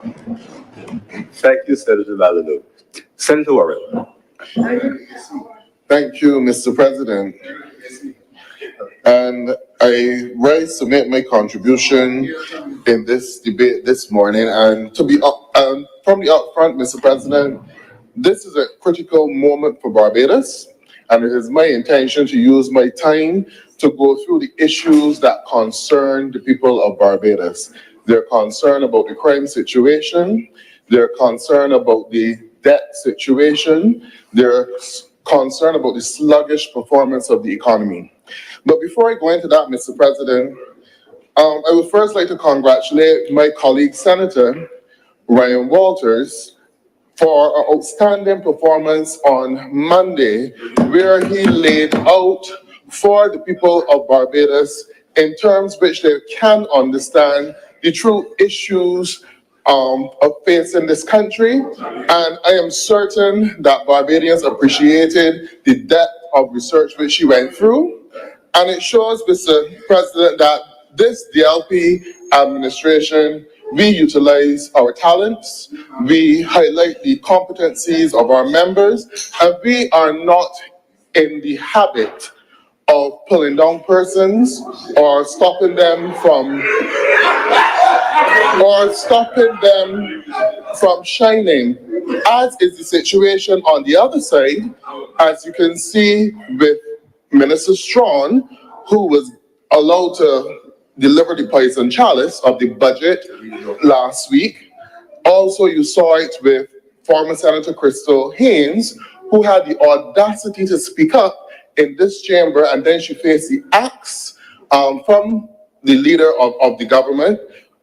Thank you, Senator Lalulu. Senator Worrell. Thank you, Mr. President. And I submit my contribution in this debate this morning. And to be from the upfront, Mr. President, this is a critical moment for Barbados, and it is my intention to use my time to go through the issues that concern the people of Barbados. They're concerned about the crime situation. They're concerned about the debt situation. They're concerned about the sluggish performance of the economy. But before I go into that, Mr. President, I would first like to congratulate my colleague, Senator Ryan Walters, for an outstanding performance on Monday, where he laid out for the people of Barbados in terms which they can understand the true issues of facing this country. And I am certain that Barbadians appreciated the depth of research which he went through. And it shows, Mr. President, that this DLP administration, we utilize our talents, we highlight the competencies of our members, and we are not in the habit of pulling down persons or stopping them from shining, as is the situation on the other side, as you can see with Minister Strawn, who was allowed to deliver the poison chalice of the budget last week. Also, you saw it with former Senator Crystal Haynes, who had the audacity to speak up in this chamber, and then she faced the axe from the leader of the government.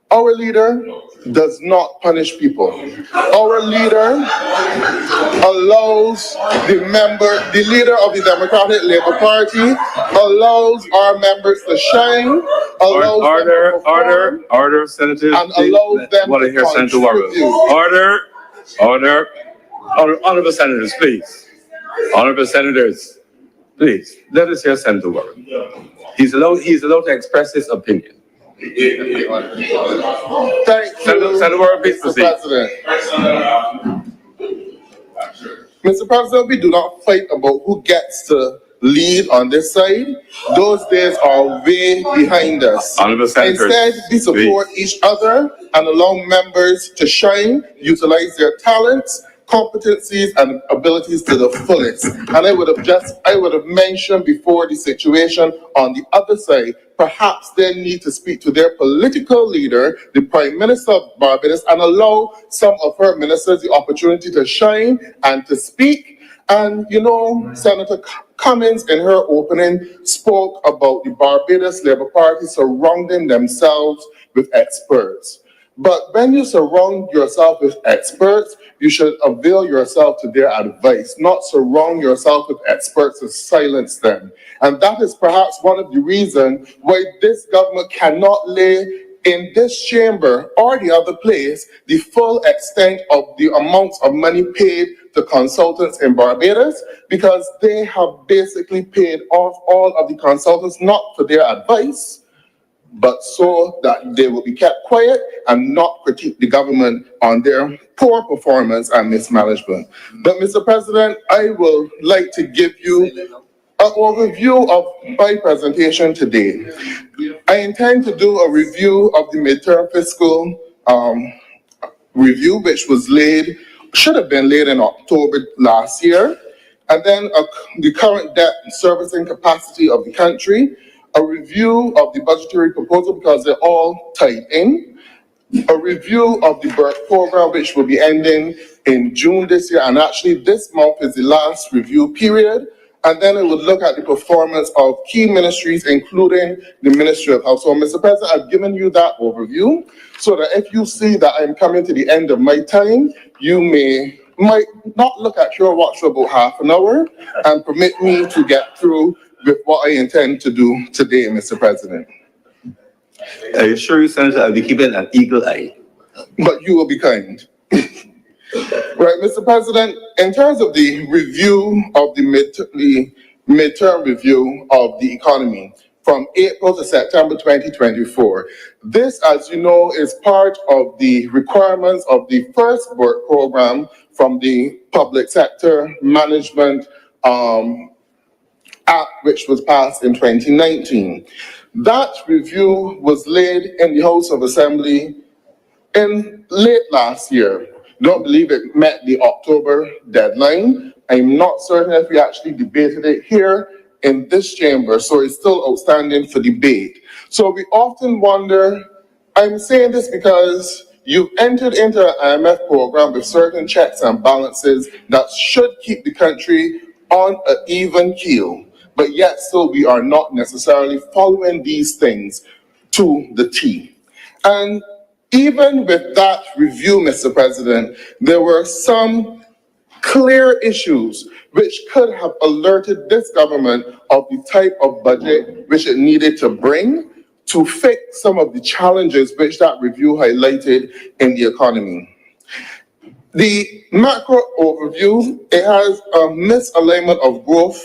Our leader does not punish people. Our leader allows the leader of the Democratic Labour Party allows our members to shine, allows order, senators, and allows them to hear Senator Worrell. Order, honorable senators, please. Honorable senators, please, let us hear Senator Worrell. He's allowed to express his opinion. Thank you, Senator Worrell, please Mr. proceed. President. Mr. President, we do not fight about who gets to lead on this side. Those days are way behind us. Instead, we support each other and allow members to shine, utilize their talents, competencies, and abilities to the fullest. And I would have mentioned before the situation on the other side, perhaps they need to speak to their political leader, the Prime Minister of Barbados, and allow some of her ministers the opportunity to shine and to speak. And, you know, Senator Cummings in her opening spoke about the Barbados Labour Party surrounding themselves with experts. But when you surround yourself with experts, you should avail yourself to their advice, not surround yourself with experts to silence them. And that is perhaps one of the reasons why this government cannot lay in this chamber or the other place the full extent of the amounts of money paid to consultants in Barbados, because they have basically paid off all of the consultants not for their advice, but so that they will be kept quiet and not critique the government on their poor performance and mismanagement. But Mr. President, I would like to give you an overview of my presentation today. I intend to do a review of the midterm fiscal review, which should have been laid in October last year, and then the current debt servicing capacity of the country, a review of the budgetary proposal because they're all tied in, a review of the BERT program, which will be ending in June this year, and actually this month is the last review period, and then it would look at the performance of key ministries, including the Ministry of Health. So, Mr. President, I've given you that overview so that if you see that I'm coming to the end of my time, you might not look at your watch for about half an hour and permit me to get through with what I intend to do today, Mr. President. I assure you, Senator, I'll be keeping an eagle eye. But you will be kind. Right, Mr. President, in terms of the review of the midterm review of the economy, from April to September 2024. This, as you know, is part of the requirements of the first work program from the Public Sector Management Act, which was passed in 2019. That review was laid in the House of Assembly in late last year. Don't believe it met the October deadline. I'm not certain if we actually debated it here in this chamber, so it's still outstanding for debate. So we often wonder, I'm saying this because you've entered into an IMF program with certain checks and balances that should keep the country on an even keel, but yet still we are not necessarily following these things to the T. And even with that review, Mr. President, there were some clear issues which could have alerted this government of the type of budget which it needed to bring to fix some of the challenges which that review highlighted in the economy. The macro overview, it has a misalignment of growth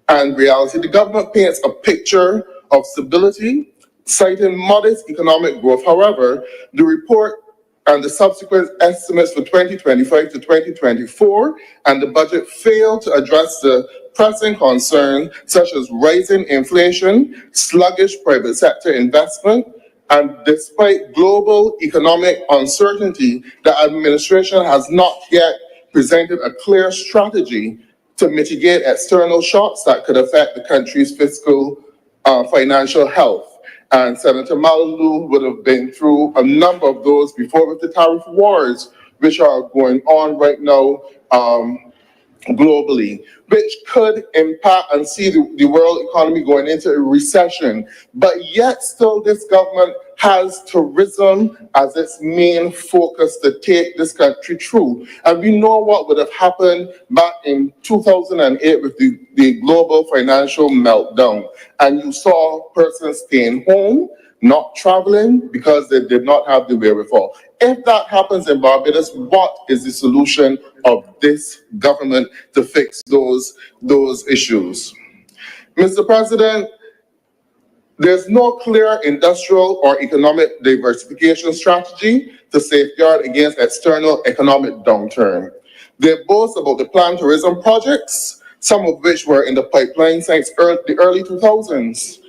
and reality. The government paints a picture of stability, citing modest economic growth. However, the report and the subsequent estimates for 2025 to 2024 and the budget fail to address the pressing concerns such as rising inflation, sluggish private sector investment, and despite global economic uncertainty, the administration has not yet presented a clear strategy to mitigate external shocks that could affect the country's fiscal financial health. And Senator Malalu would have been through a number of those before with the tariff wars, which are going on right now globally, which could impact and see the world economy going into a recession. But yet still this government has tourism as its main focus to take this country through. And we know what would have happened back in 2008 with the global financial meltdown. And you saw persons staying home, not traveling because they did not have the wherewithal. If that happens in Barbados, what is the solution of this government to fix those issues? Mr. President, there's no clear industrial or economic diversification strategy to safeguard against external economic downturn. They boast about the planned tourism projects, some of which were in the pipeline since the early 2000s,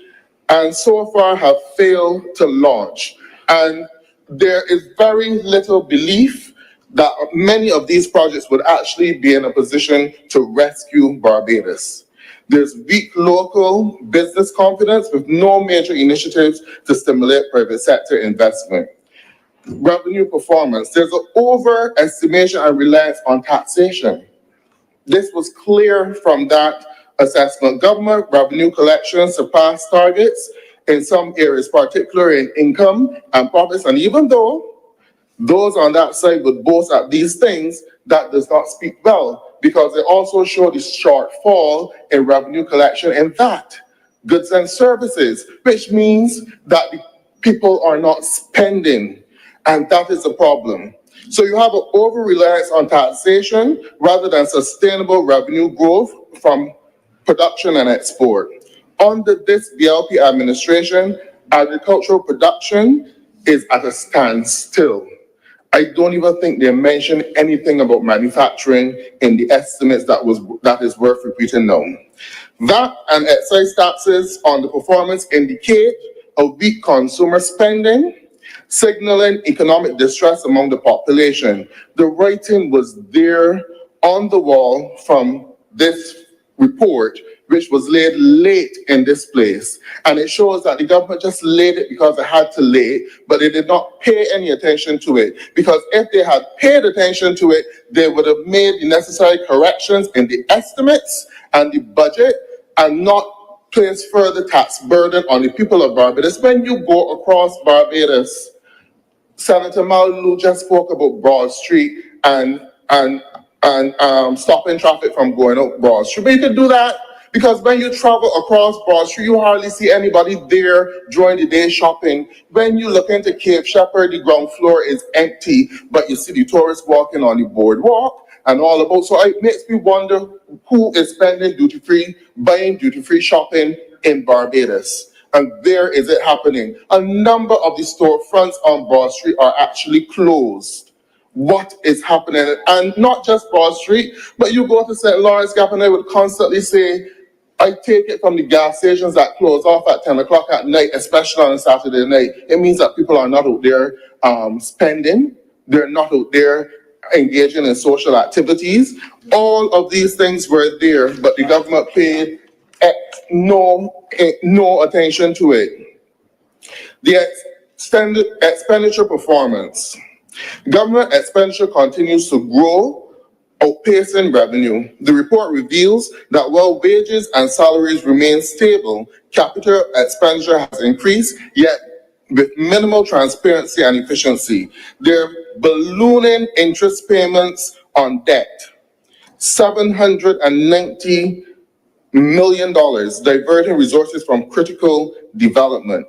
and so far have failed to launch. And there is very little belief that many of these projects would actually be in a position to rescue Barbados. There's weak local business confidence with no major initiatives to stimulate private sector investment. Revenue performance, there's an overestimation and reliance on taxation. This was clear from that assessment. Government revenue collection surpassed targets in some areas, particularly in income and profits. And even though those on that side would boast at these things, that does not speak well, because they also show the shortfall in revenue collection in that goods and services, which means that the people are not spending, and that is a problem. So you have an over-reliance on taxation rather than sustainable revenue growth from production and export. Under this BLP administration, agricultural production is at a standstill. I don't even think they mentioned anything about manufacturing in the estimates that is worth repeating now. VAT and excise taxes on the performance indicate a weak consumer spending, signaling economic distress among the population. The writing was there on the wall from this report, which was laid late in this place. And it shows that the government just laid it because it had to lay it, but they did not pay any attention to it. Because if they had paid attention to it, they would have made the necessary corrections in the estimates and the budget and not place further tax burden on the people of Barbados. When you go across Barbados, Senator Malalu just spoke about Broad Street and stopping traffic from going up Broad Street. But you can do that because when you travel across Broad Street, you hardly see anybody there during the day shopping. When you look into Cape Shepherd, the ground floor is empty, but you see the tourists walking on the boardwalk and all about. So it makes me wonder who is spending duty-free, buying duty-free shopping in Barbados. And where is it happening? A number of the storefronts on Broad Street are actually closed. What is happening? And not just Broad Street, but you go to St. Lawrence Gap and they would constantly say, I take it from the gas stations that close off at 10 o'clock at night, especially on a Saturday night. It means that people are not out there spending. They're not out there engaging in social activities. All of these things were there, but the government paid no attention to it. The expenditure performance. Government expenditure continues to grow, outpacing revenue. The report reveals that while wages and salaries remain stable, capital expenditure has increased, yet with minimal transparency and efficiency. They're ballooning interest payments on debt. $790 million, diverting resources from critical development,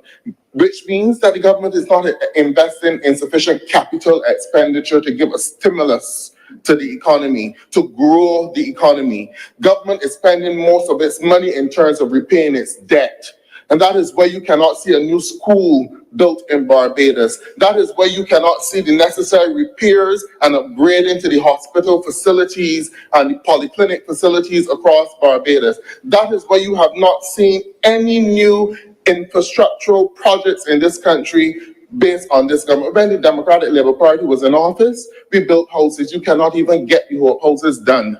which means that the government is not investing in sufficient capital expenditure to give a stimulus to the economy, to grow the economy. Government is spending most of its money in terms of repaying its debt. And that is why you cannot see a new school built in Barbados. That is why you cannot see the necessary repairs and upgrading to the hospital facilities and the polyclinic facilities across Barbados. That is why you have not seen any new infrastructural projects in this country based on this government. When the Democratic Labour Party was in office, we built houses. You cannot even get the houses done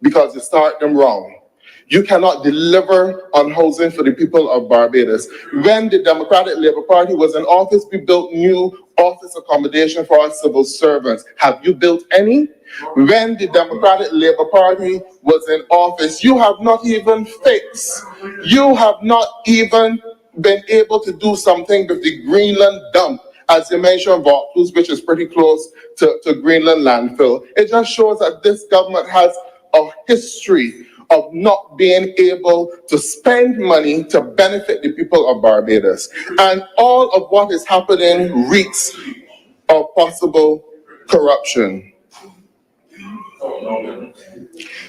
because you start them wrong. You cannot deliver on housing for the people of Barbados. When the Democratic Labour Party was in office, we built new office accommodation for our civil servants. Have you built any? When the Democratic Labour Party was in office, you have not even fixed. You have not even been able to do something with the Greenland dump, as you mentioned, Vaucluse, which is pretty close to Greenland landfill. It just shows that this government has a history of not being able to spend money to benefit the people of Barbados. And all of what is happening reeks of possible corruption.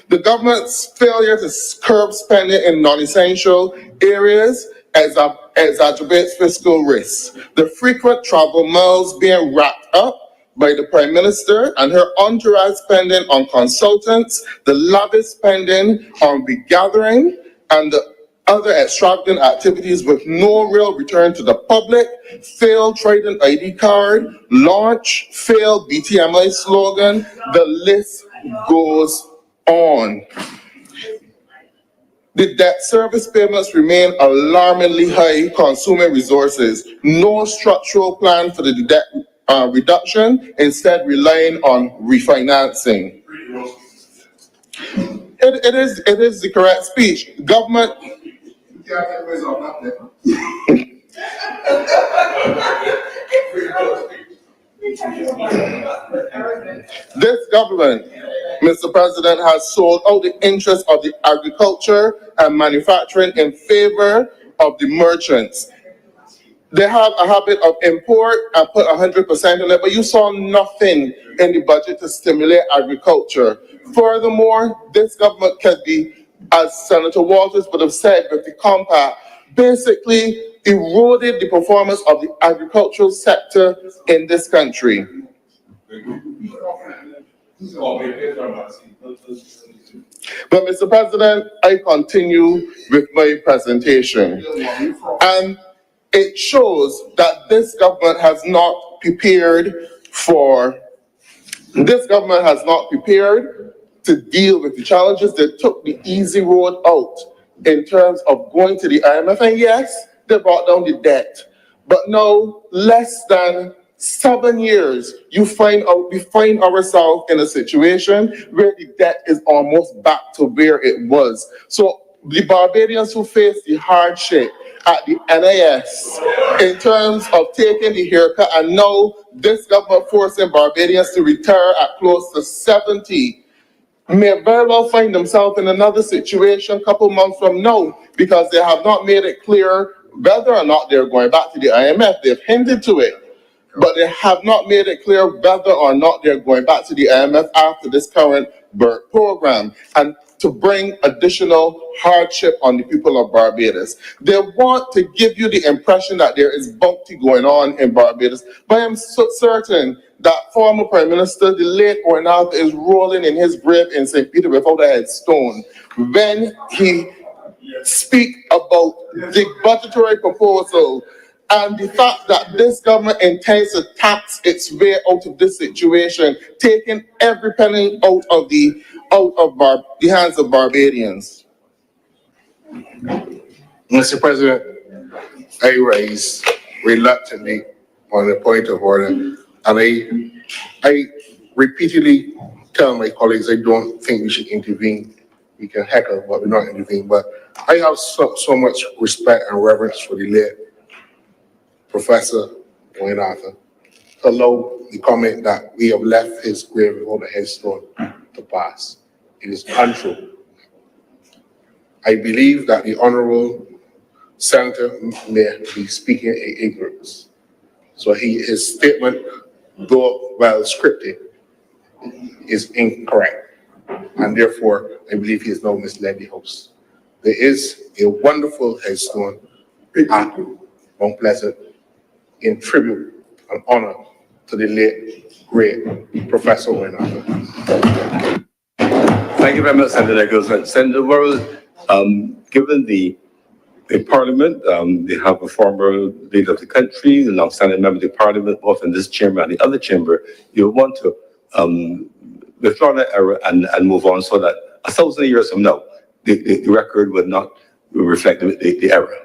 The government's failure to curb spending in non-essential areas exacerbates fiscal risks. The frequent travel miles being racked up by the Prime Minister and her entourage spending on consultants, the lavish spending on regathering, and the other extravagant activities with no real return to the public, failed Trident ID card, launch, failed BTMI slogan, the list goes on. The debt service payments remain alarmingly high, consuming resources. No structural plan for the debt reduction, instead relying on refinancing. It is the correct speech. Government. This government, Mr. President, has sold out the interests of the agriculture and manufacturing in favor of the merchants. They have a habit of import and put 100% in it, but you saw nothing in the budget to stimulate agriculture. Furthermore, this government can be, as Senator Walters would have said with the compact, basically eroded the performance of the agricultural sector in this country. But Mr. President, I continue with my presentation. And it shows that this government has not prepared to deal with the challenges. They took the easy road out in terms of going to the IMF. And yes, they brought down the debt. But now, less than 7 years, we find ourselves in a situation where the debt is almost back to where it was. So the Barbadians who face the hardship at the NIS in terms of taking the haircut, and now this government forcing Barbadians to retire at close to 70, may very well find themselves in another situation a couple months from now, because they have not made it clear whether or not they're going back to the IMF. They've hinted to it. but they have not made it clear whether or not they're going back to the IMF after this current BERT program, and to bring additional hardship on the people of Barbados. They want to give you the impression that there is bounty going on in Barbados, but I'm so certain that former Prime Minister, the late Worrell, is rolling in his grave in St. Peter without a headstone when he speak about the budgetary proposal and the fact that this government intends to tax its way out of this situation, taking every penny out of the hands of Barbadians. Mr. President, I rise reluctantly on the point of order, and I repeatedly tell my colleagues I don't think we should intervene. We can heckle, but we're not intervening. But I have so much respect and reverence for the late Professor Wayne Arthur to allow the comment that we have left his grave without a headstone to pass. It is untrue. I believe that the Honorable Senator may be speaking in ignorance. So his statement, though well scripted, is incorrect. And therefore, I believe he has now misled the House. There is a wonderful headstone at Mount Pleasant in tribute and honor to the late, great Professor Wayne Arthur. Thank you very much, Senator Nicholson. Senator Worrell, given the Parliament, they have a former leader of the country, a long-standing member of the Parliament, both in this chamber and the other chamber. You want to withdraw that error and move on so that 1,000 years from now, the record would not reflect the error.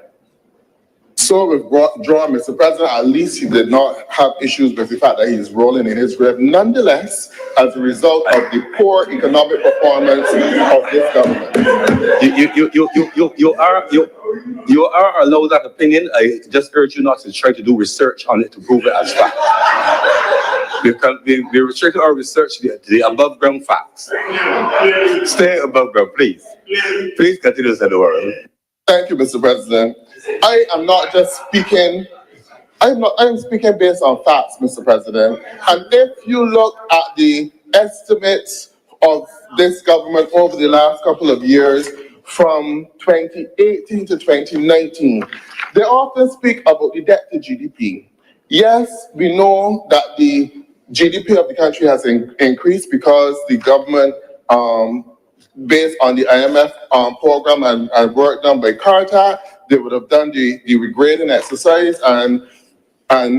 So withdraw, Mr. President. At least he did not have issues with the fact that he is rolling in his grave. Nonetheless, as a result of the poor economic performance of this government. You are allowed that opinion. I just urge you not to try to do research on it to prove it as fact. Because we restrict our research to the above ground facts. Stay above ground, please. Please continue, Senator Worrell. Thank you, Mr. President. I am not just speaking, I am speaking based on facts, Mr. President. And if you look at the estimates of this government over the last couple of years, from 2018 to 2019, they often speak about the debt to GDP. Yes, we know that the GDP of the country has increased because the government, based on the IMF program and work done by Carter, they would have done the regrading exercise and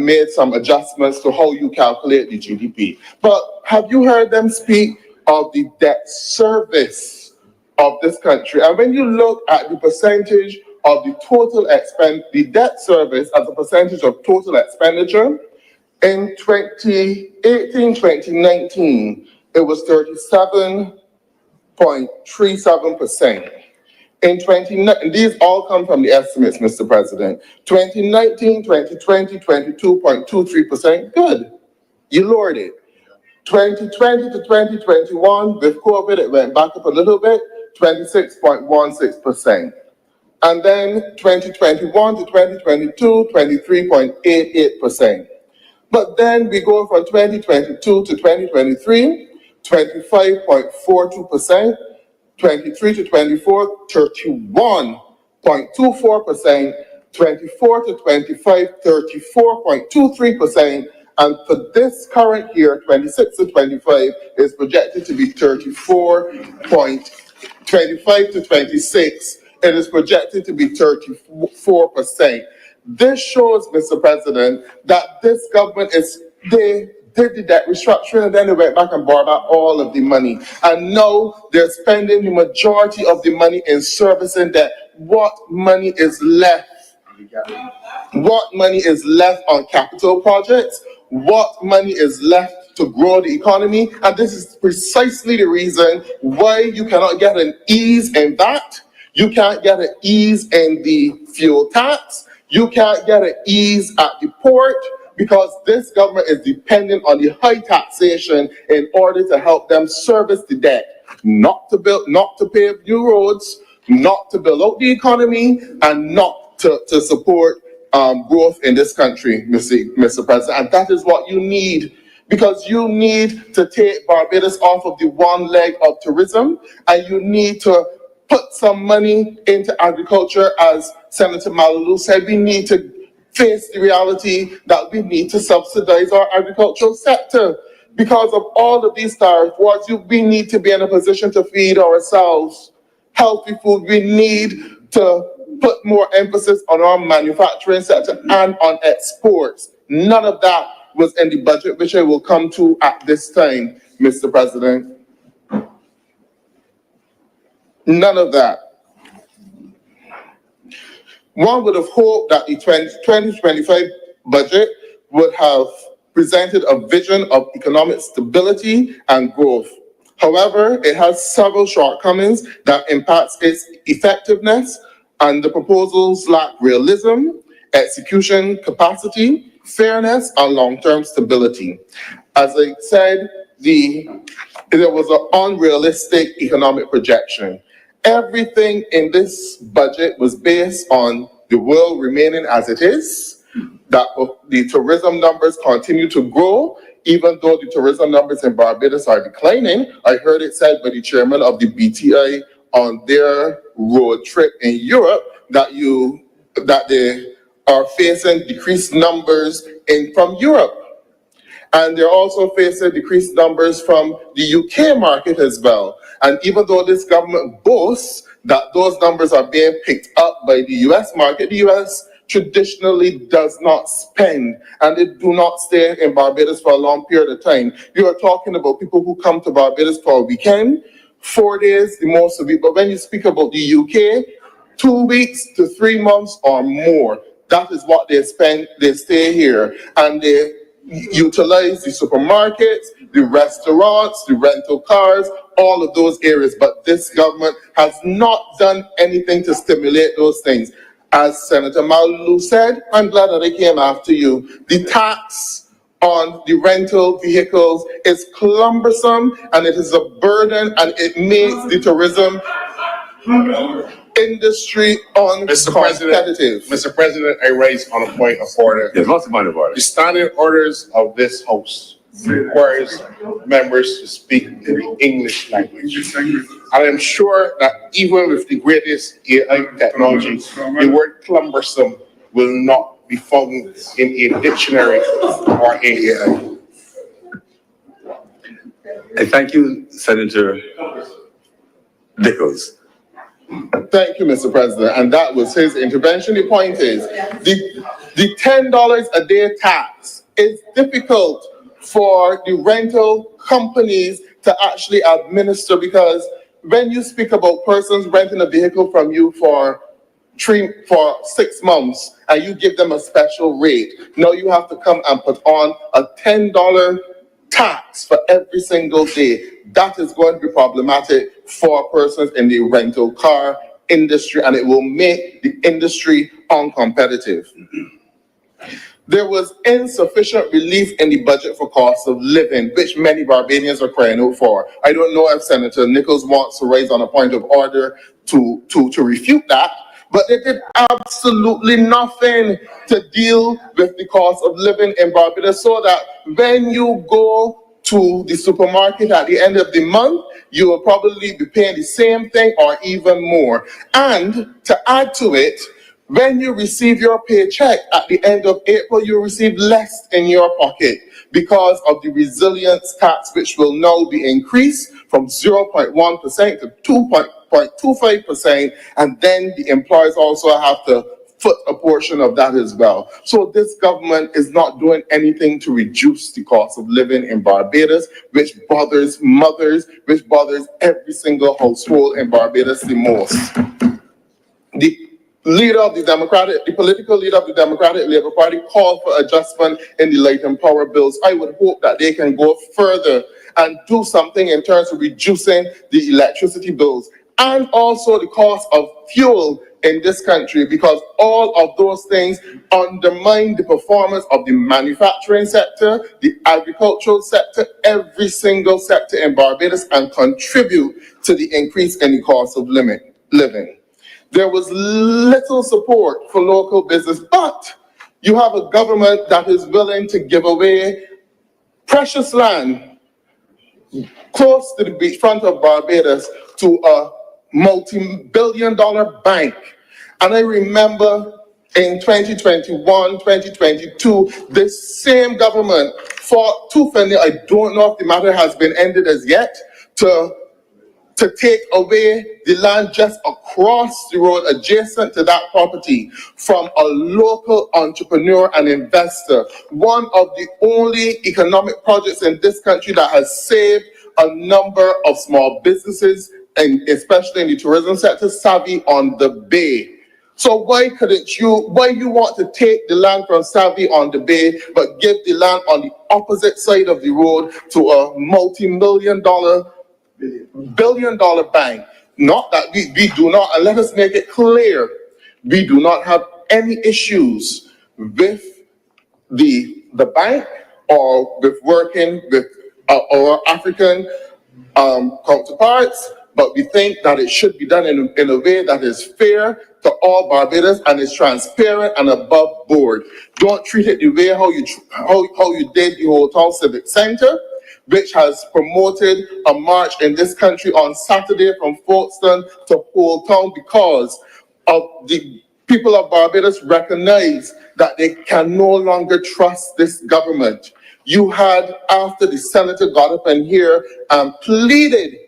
made some adjustments to how you calculate the GDP. But have you heard them speak of the debt service of this country? And when you look at the percentage of the total the debt service as a percentage of total expenditure, in 2018, 2019, it was 37.37%. These all come from the estimates, Mr. President. 2019, 2020, 22.23%, good. You lowered it. 2020 to 2021, with COVID, it went back up a little bit, 26.16%. And then 2021 to 2022, 23.88%. But then we go from 2022 to 2023, 25.42%, 23 to 24, 31.24%, 24 to 25, 34.23%, and for this current year, 26 to 25, is projected to be 34.25 to 26. It is projected to be 34%. This shows, Mr. President, that this government they did the debt restructuring and then they went back and borrowed out all of the money. And now they're spending the majority of the money in servicing debt. What money is left? What money is left on capital projects? What money is left to grow the economy? And this is precisely the reason why you cannot get an ease in that. You can't get an ease in the fuel tax. You can't get an ease at the port, because this government is dependent on the high taxation in order to help them service the debt, not to pave new roads, not to build out the economy, and not to support growth in this country, Mr. President. And that is what you need, because you need to take Barbados off of the one leg of tourism, and you need to put some money into agriculture. As Senator Malalu said, we need to face the reality that we need to subsidize our agricultural sector. Because of all of these tariff wars, we need to be in a position to feed ourselves healthy food. We need to put more emphasis on our manufacturing sector and on exports. None of that was in the budget, which I will come to at this time, Mr. President. None of that. One would have hoped that the 2025 budget would have presented a vision of economic stability and growth. However, it has several shortcomings that impacts its effectiveness, and the proposals lack realism, execution capacity, fairness, and long-term stability. As I said, there was an unrealistic economic projection. Everything in this budget was based on the world remaining as it is, that the tourism numbers continue to grow, even though the tourism numbers in Barbados are declining. I heard it said by the chairman of the BTI on their road trip in Europe that they are facing decreased numbers from Europe. And they're also facing decreased numbers from the UK market as well. And even though this government boasts that those numbers are being picked up by the US market, the US traditionally does not spend, and they do not stay in Barbados for a long period of time. You are talking about people who come to Barbados for a weekend, 4 days, the most of it. But when you speak about the UK, 2 weeks to 3 months or more, that is what they spend. They stay here, and they utilize the supermarkets, the restaurants, the rental cars, all of those areas. But this government has not done anything to stimulate those things. As Senator Malalu said, I'm glad that I came after you. The tax on the rental vehicles is cumbersome, and it is a burden, and it makes the tourism industry uncompetitive. Mr. President, I raise on a point of order. Yes, what's the point of order? The standing orders of this House requires members to speak in the English language. And I'm sure that even with the greatest AI technology, the word cumbersome will not be found in a dictionary or AI. I thank you, Senator Nichols. Thank you, Mr. President. And that was his intervention. The point is, the $10 a day tax is difficult for the rental companies to actually administer, because when you speak about persons renting a vehicle from you for 6 months and you give them a special rate, now you have to come and put on a $10 tax for every single day. That is going to be problematic for persons in the rental car industry, and it will make the industry uncompetitive. There was insufficient relief in the budget for cost of living, which many Barbadians are crying out for. I don't know if Senator Nichols wants to raise on a point of order to refute that, but they did absolutely nothing to deal with the cost of living in Barbados, so that when you go to the supermarket at the end of the month, you will probably be paying the same thing or even more. And to add to it, when you receive your paycheck at the end of April, you receive less in your pocket because of the resilience tax, which will now be increased from 0.1% to 2.25%, and then the employers also have to foot a portion of that as well. So this government is not doing anything to reduce the cost of living in Barbados, which bothers mothers, which bothers every single household in Barbados the most. The political leader of the Democratic Labour Party called for adjustment in the light and power bills. I would hope that they can go further and do something in terms of reducing the electricity bills and also the cost of fuel in this country, because all of those things undermine the performance of the manufacturing sector, the agricultural sector, every single sector in Barbados, and contribute to the increase in the cost of living. There was little support for local business, but You have a government that is willing to give away precious land close to the beachfront of Barbados to a multi-billion-dollar bank. And I remember in 2021, 2022, this same government fought tooth and nail. I don't know if the matter has been ended as yet, to take away the land just across the road adjacent to that property from a local entrepreneur and investor. One of the only economic projects in this country that has saved a number of small businesses, and especially in the tourism sector, Savvy on the Bay. So why you want to take the land from Savvy on the Bay, but give the land on the opposite side of the road to a billion-dollar bank? Not that we do not, and let us make it clear, we do not have any issues with the bank or with working with our African counterparts, but we think that it should be done in a way that is fair to all Barbados and is transparent and above board. Don't treat it the way how you did the Old Town Civic Center, which has promoted a march in this country on Saturday from Folkestone to Old Town because of the people of Barbados recognize that they can no longer trust this government. You had, after the senator got up in here and pleaded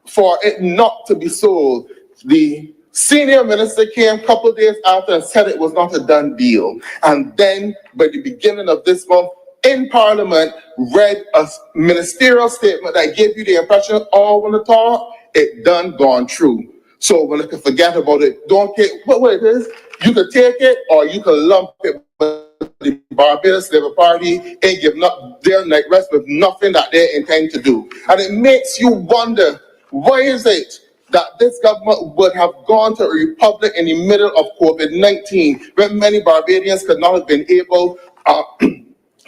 for it not to be sold, the senior minister came a couple of days after and said it was not a done deal. And then by the beginning of this month, in Parliament, read a ministerial statement that gave you the impression, all when the talk, it done gone through. So when I can forget about it, don't take what it is. You could take it or you could lump it. But the Barbados Labour Party ain't giving up their night rest with nothing that they intend to do. And it makes you wonder, why is it that this government would have gone to a republic in the middle of COVID-19 when many Barbadians could not have been able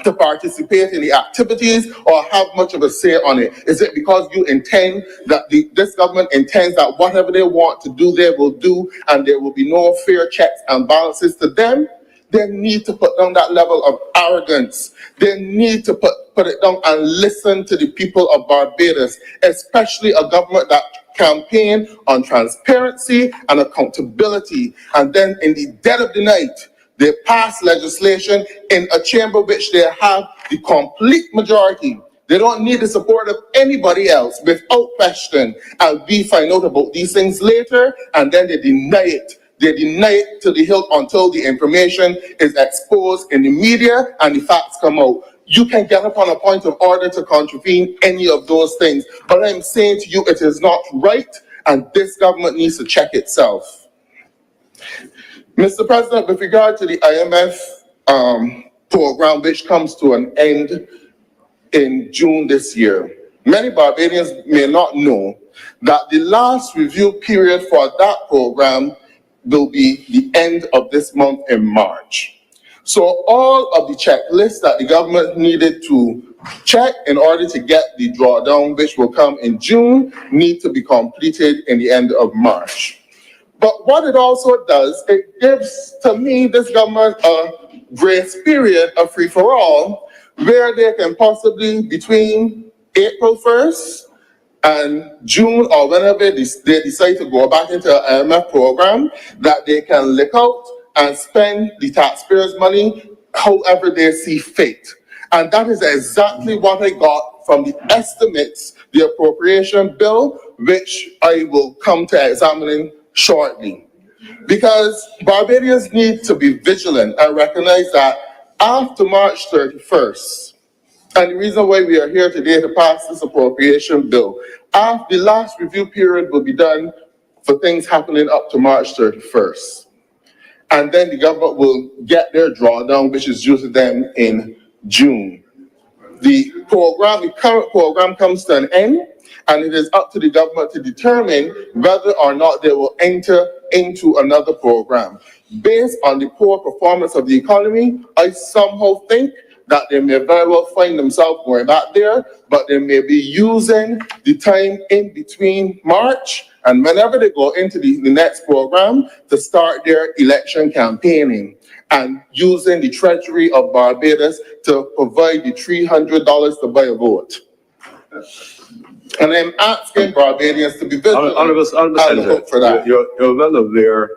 to participate in the activities or have much of a say on it? Is it because you intend that this government intends that whatever they want to do, they will do, and there will be no fair checks and balances to them? They need to put down that level of arrogance. They need to put it down and listen to the people of Barbados, especially a government that campaign on transparency and accountability. And then in the dead of the night, they pass legislation in a chamber which they have the complete majority. They don't need the support of anybody else without question. And we find out about these things later, and then they deny it. They deny it to the hilt until the information is exposed in the media and the facts come out. You can get up on a point of order to contravene any of those things. But I'm saying to you, it is not right, and this government needs to check itself. Mr. President, with regard to the IMF program, which comes to an end in June this year, many Barbadians may not know that the last review period for that program will be the end of this month in March. So all of the checklists that the government needed to check in order to get the drawdown, which will come in June, need to be completed in the end of March. But what it also does, it gives, to me, this government a grace period, a free-for-all, where they can possibly, between April 1st and June or whenever they decide to go back into an IMF program, that they can lick out and spend the taxpayers' money however they see fit. And that is exactly what I got from the estimates, the appropriation bill, which I will come to examining shortly. Because Barbadians need to be vigilant and recognize that after March 31st, and the reason why we are here today to pass this appropriation bill, after the last review period will be done for things happening up to March 31st. And then the government will get their drawdown, which is due to them in June. The current program comes to an end, and it is up to the government to determine whether or not they will enter into another program. Based on the poor performance of the economy, I somehow think that they may very well find themselves going back there, but they may be using the time in between March and whenever they go into the next program to start their election campaigning and using the Treasury of Barbados to provide the $300 to buy a vote. And I'm asking Barbadians to be vigilant Honorable and Senator, look for that. you're well aware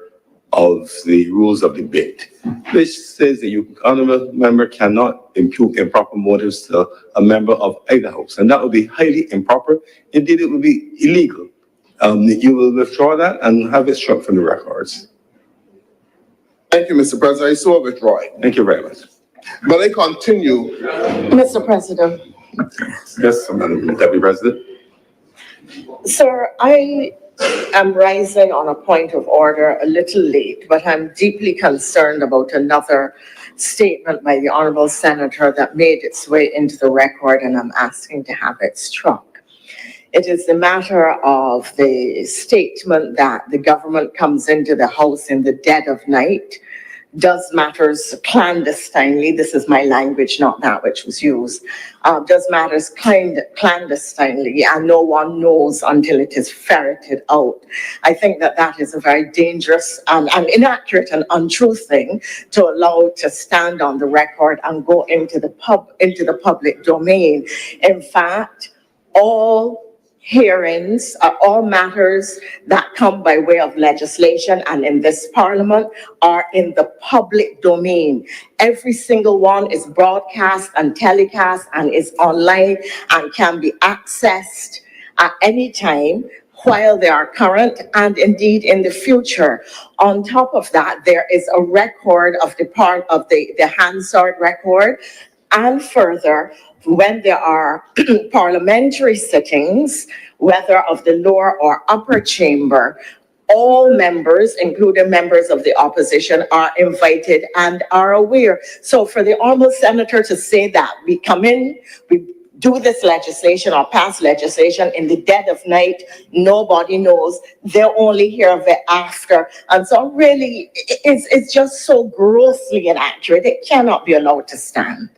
of the rules of debate, which says that you, honorable member, cannot impute improper motives to a member of either house, and that would be highly improper. Indeed, it would be illegal. You will withdraw that and have it struck from the records. Thank you, Mr. President. I so withdraw it. Thank you very much. But I continue. Mr. President. Yes, Madam Deputy President. Sir, I am rising on a point of order a little late, but I'm deeply concerned about another statement by the Honourable Senator that made its way into the record, and I'm asking to have it struck. It is the matter of the statement that the government comes into the House in the dead of night, does matters clandestinely, this is my language, not that which was used, does matters clandestinely, and no one knows until it is ferreted out. I think that that is a very dangerous and inaccurate and untrue thing to allow to stand on the record and go into the public domain. In fact, all hearings, all matters that come by way of legislation and in this parliament are in the public domain. Every single one is broadcast and telecast and is online and can be accessed at any time while they are current and indeed in the future. On top of that, there is a record of the Hansard record, and further, when there are parliamentary sittings, whether of the lower or upper chamber, all members, including members of the opposition, are invited and are aware. So for the honourable senator to say that we come in, we do this legislation or pass legislation in the dead of night, nobody knows, they'll only hear of it after. And so really, it's just so grossly inaccurate, it cannot be allowed to stand.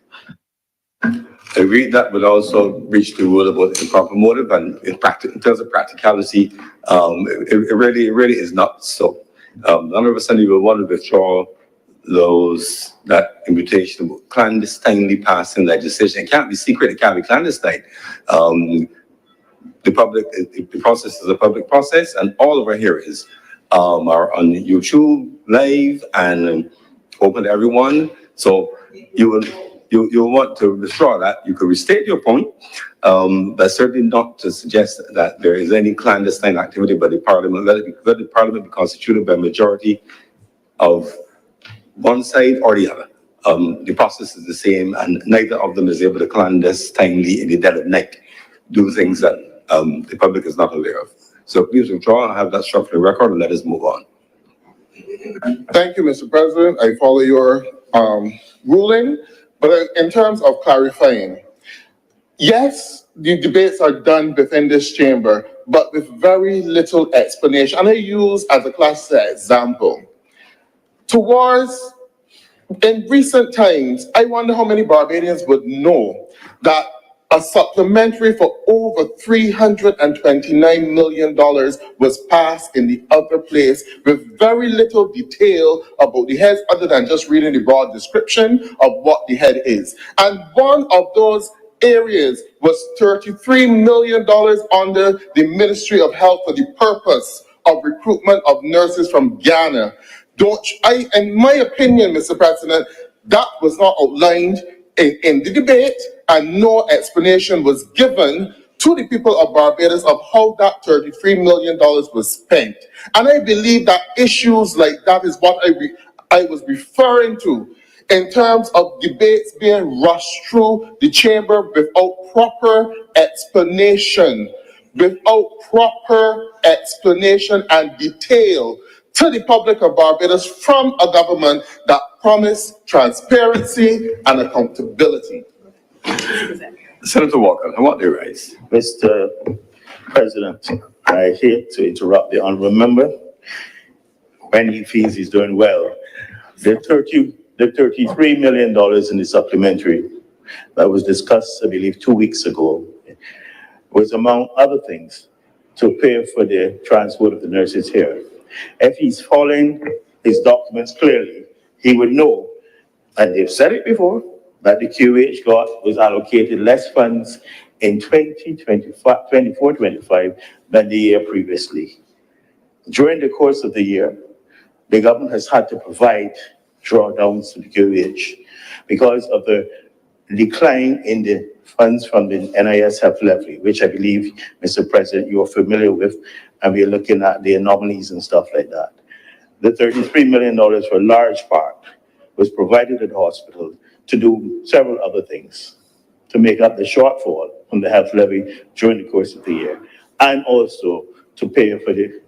I agree that would also reach the rule about improper motive, and in terms of practicality, it really is not so. None of us will want to withdraw that invitation about clandestinely passing legislation. It can't be secret, it can't be clandestine. The process is a public process, and all of our hearings are on YouTube live and open to everyone. So you'll want to withdraw that. You could restate your point, but certainly not to suggest that there is any clandestine activity by the parliament. Let the parliament be constituted by a majority of one side or the other. The process is the same, and neither of them is able to clandestinely in the dead of night do things that the public is not aware of. So please withdraw and have that struck for the record, and let us move on. Thank you, Mr. President. I follow your ruling. But in terms of clarifying, yes, the debates are done within this chamber, but with very little explanation. And I use as a classic example, in recent times, I wonder how many Barbadians would know that a supplementary for over $329 million was passed in the other place with very little detail about the heads other than just reading the broad description of what the head is. And one of those areas was $33 million under the Ministry of Health for the purpose of recruitment of nurses from Ghana. In my opinion, Mr. President, that was not outlined in the debate, and no explanation was given to the people of Barbados of how that $33 million was spent. And I believe that issues like that is what I was referring to in terms of debates being rushed through the chamber without proper explanation and detail to the public of Barbados from a government that promised transparency and accountability. Senator Walker, I want to raise. Mr. President, I hate to interrupt the honorable member when he feels he's doing well. The $33 million in the supplementary that was discussed, I believe, 2 weeks ago, was among other things to pay for the transport of the nurses here. If he's following his documents clearly, he would know, and they've said it before, that the QH was allocated less funds in 2024-25 than the year previously. During the course of the year, the government has had to provide drawdowns to the QH because of the decline in the funds from the NIS Health Levy, which I believe, Mr. President, you are familiar with, and we're looking at the anomalies and stuff like that. The $33 million for a large part was provided to the hospital to do several other things, to make up the shortfall from the health levy during the course of the year, and also to pay for the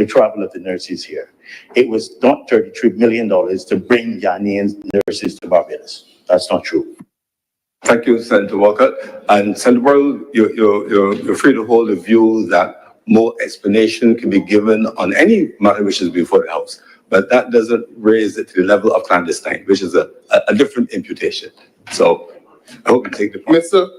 travel of the nurses here. It was not $33 million to bring Ghanaian nurses to Barbados. That's not true. Thank you, Senator Walker. And Senator Worrell, you're free to hold a view that more explanation can be given on any matter which is before the House. But that doesn't raise it to the level of clandestine, which is a different imputation. So I hope you take the point. Mr.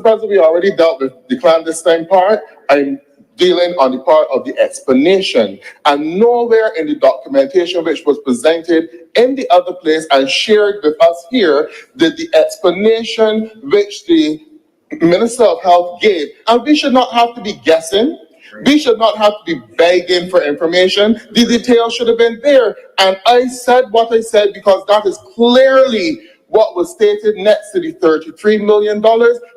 President, we already dealt with the clandestine part. I'm dealing on the part of the explanation, and nowhere in the documentation which was presented in the other place and shared with us here did the explanation which the Minister of Health gave. And we should not have to be guessing. We should not have to be begging for information. The details should have been there. And I said what I said because that is clearly what was stated next to the $33 million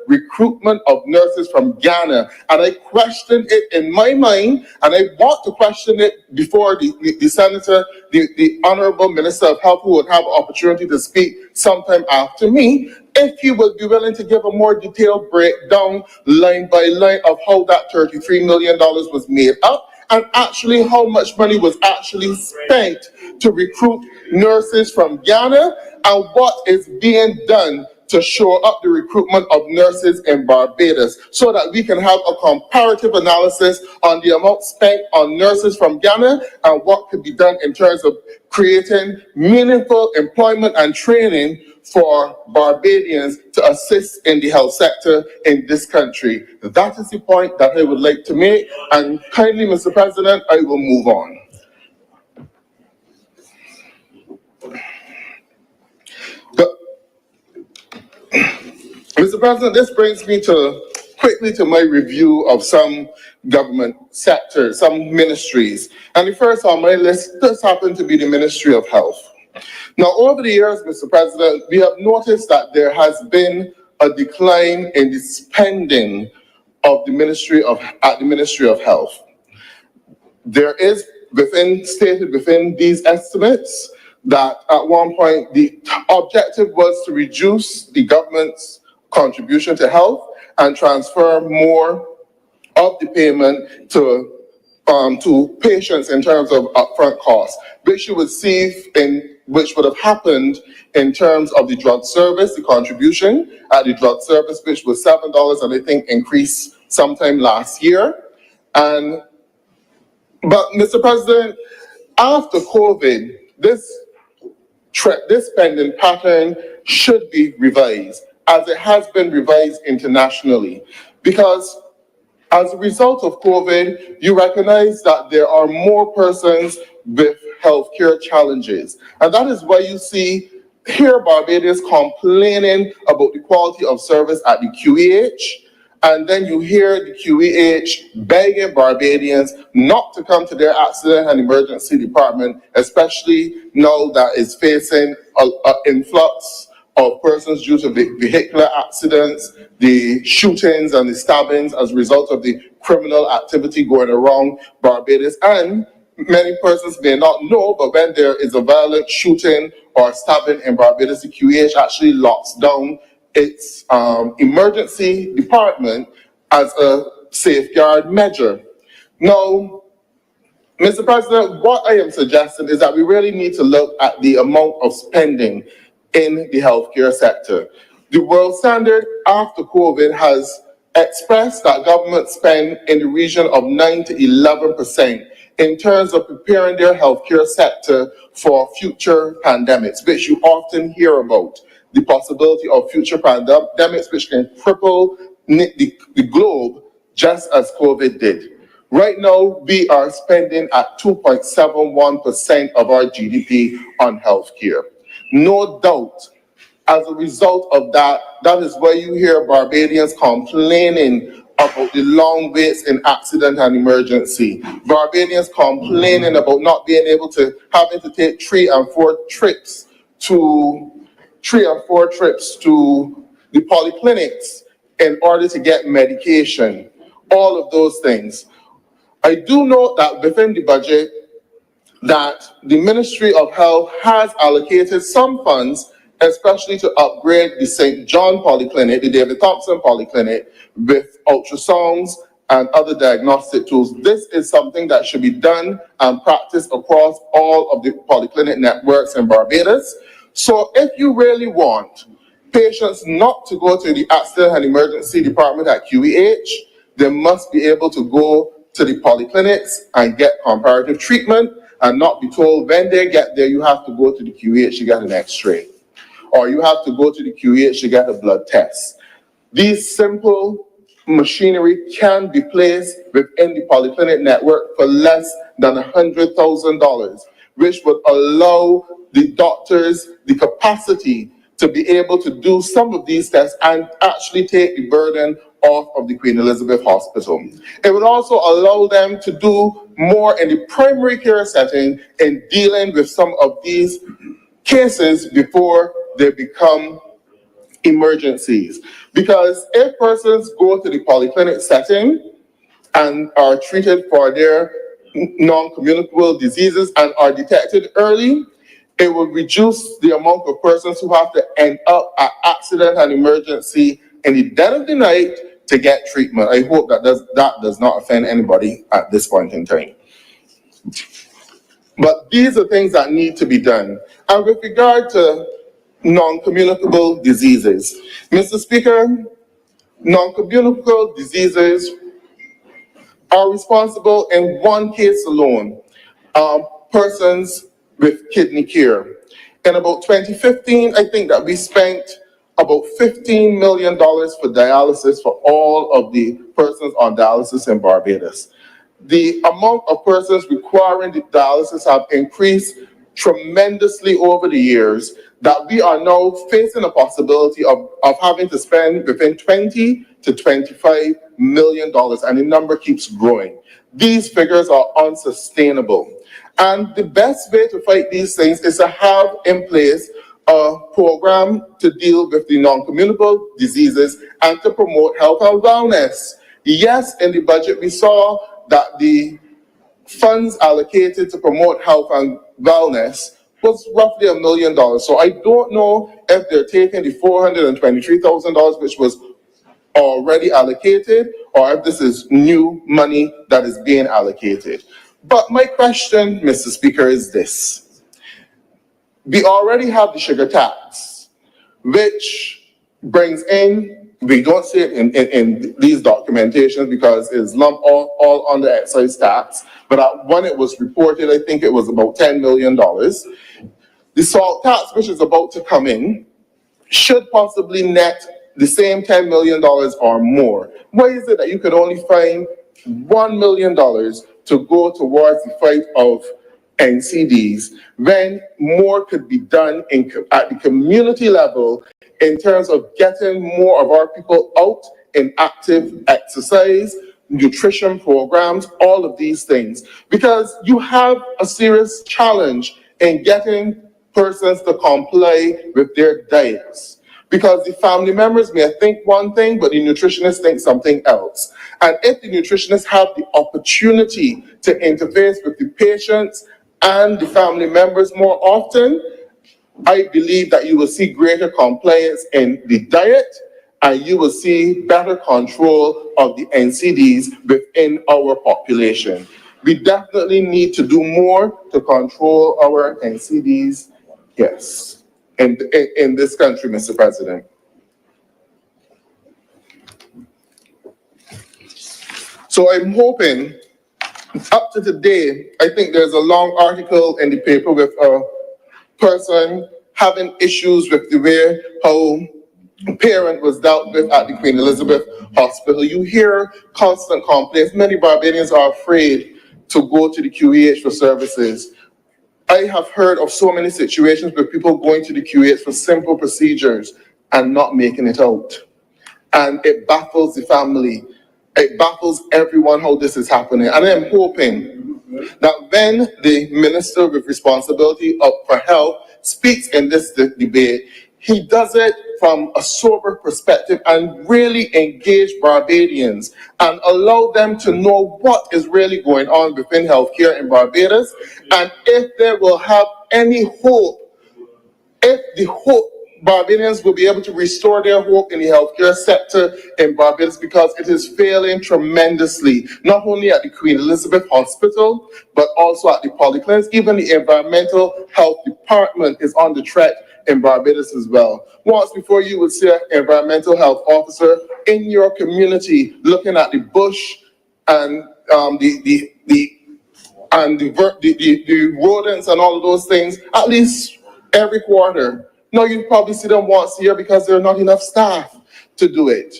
recruitment of nurses from Ghana. And I questioned it in my mind, and I want to question it before the Senator, the Honorable Minister of Health, who would have an opportunity to speak sometime after me, if he would be willing to give a more detailed breakdown, line by line, of how that $33 million was made up, and actually how much money was actually spent to recruit nurses from Ghana, and what is being done to shore up the recruitment of nurses in Barbados, so that we can have a comparative analysis on the amount spent on nurses from Ghana and what could be done in terms of creating meaningful employment and training for Barbadians to assist in the health sector in this country. That is the point that I would like to make, and kindly, Mr. President, I will move on. Mr. President, this brings me quickly to my review of some government sectors, some ministries. And the first on my list does happen to be the Ministry of Health. Now, over the years, Mr. President, we have noticed that there has been a decline in the spending of the Ministry of Health. There is stated within these estimates that at one point the objective was to reduce the government's contribution to health and transfer more of the payment to patients in terms of upfront costs, which you would see which would have happened in terms of the drug service, the contribution at the drug service, which was $7 and I think increased sometime last year. But Mr. President, after COVID, this spending pattern should be revised, as it has been revised internationally, because as a result of COVID, you recognize that there are more persons with healthcare challenges. And that is why you see here Barbadians complaining about the quality of service at the QEH, and then you hear the QEH begging Barbadians not to come to their accident and emergency department, especially now that is facing an influx of persons due to vehicular accidents, the shootings and the stabbings as a result of the criminal activity going around Barbados. And many persons may not know, but when there is a violent shooting or stabbing in Barbados, the QEH actually locks down its emergency department as a safeguard measure. Now, Mr. President, what I am suggesting is that we really need to look at the amount of spending in the healthcare sector. The world standard after COVID has expressed that government spend in the region of 9 to 11% in terms of preparing their healthcare sector for future pandemics, which you often hear about. The possibility of future pandemics which can cripple the globe just as COVID did. Right now, we are spending at 2.71% of our GDP on healthcare. No doubt, as a result of that, that is why you hear Barbadians complaining about the long waits in accident and emergency. Barbadians complaining about not being able to, having to take 3 and 4 trips to the polyclinics in order to get medication. All of those things. I do know that within the budget that the Ministry of Health has allocated some funds, especially to upgrade the St. John Polyclinic, the David Thompson Polyclinic, with ultrasounds and other diagnostic tools. This is something that should be done and practiced across all of the polyclinic networks in Barbados. So if you really want patients not to go to the accident and emergency department at QEH, they must be able to go to the polyclinics and get comparative treatment and not be told when they get there, you have to go to the QEH to get an x-ray, or you have to go to the QEH to get a blood test. These simple machinery can be placed within the polyclinic network for less than $100,000, which would allow the doctors the capacity to be able to do some of these tests and actually take the burden off of the Queen Elizabeth Hospital. It would also allow them to do more in the primary care setting in dealing with some of these cases before they become emergencies. Because if persons go to the polyclinic setting and are treated for their non-communicable diseases and are detected early, it will reduce the amount of persons who have to end up at accident and emergency in the dead of the night to get treatment. I hope that does not offend anybody at this point in time. But these are things that need to be done. And with regard to non-communicable diseases, Mr. Speaker, non-communicable diseases are responsible in one case alone, persons with kidney care. In about 2015, I think that we spent about $15 million for dialysis for all of the persons on dialysis in Barbados. The amount of persons requiring the dialysis have increased tremendously over the years, that we are now facing a possibility of having to spend between $20 to $25 million, and the number keeps growing. These figures are unsustainable. And the best way to fight these things is to have in place a program to deal with the non-communicable diseases and to promote health and wellness. Yes, in the budget we saw that the funds allocated to promote health and wellness was roughly $1 million. So I don't know if they're taking the $423,000, which was already allocated, or if this is new money that is being allocated. But my question, Mr. Speaker, is this. We already have the sugar tax, which brings in, we don't see it in these documentations because it's lumped all under excise tax, but when it was reported, I think it was about $10 million. The salt tax, which is about to come in, should possibly net the same $10 million or more. Why is it that you could only find $1 million to go towards the fight of NCDs when more could be done at the community level in terms of getting more of our people out in active exercise, nutrition programs, all of these things? Because you have a serious challenge in getting persons to comply with their diets. Because the family members may think one thing, but the nutritionists think something else. And if the nutritionists have the opportunity to interface with the patients and the family members more often, I believe that you will see greater compliance in the diet, and you will see better control of the NCDs within our population. We definitely need to do more to control our NCDs, yes, in this country, Mr. President. So I'm hoping, up to today, I think there's a long article in the paper with a person having issues with the way how a parent was dealt with at the Queen Elizabeth hospital. You hear constant complaints. Many Barbadians are afraid to go to the QEH for services. I have heard of so many situations where people going to the QEH for simple procedures and not making it out. And it baffles the family. It baffles everyone how this is happening. And I'm hoping that when the minister with responsibility for health speaks in this debate, he does it from a sober perspective and really engage Barbadians and allow them to know what is really going on within healthcare in Barbados, and if they will have any hope, if the hope Barbadians will be able to restore their hope in the healthcare sector in Barbados, because it is failing tremendously, not only at the Queen Elizabeth Hospital, but also at the polyclinics. Even the environmental health department is on the track in Barbados as well. Once before, you would see an environmental health officer in your community looking at the bush and the rodents and all of those things at least every quarter. No, you probably see them once a year because there are not enough staff to do it.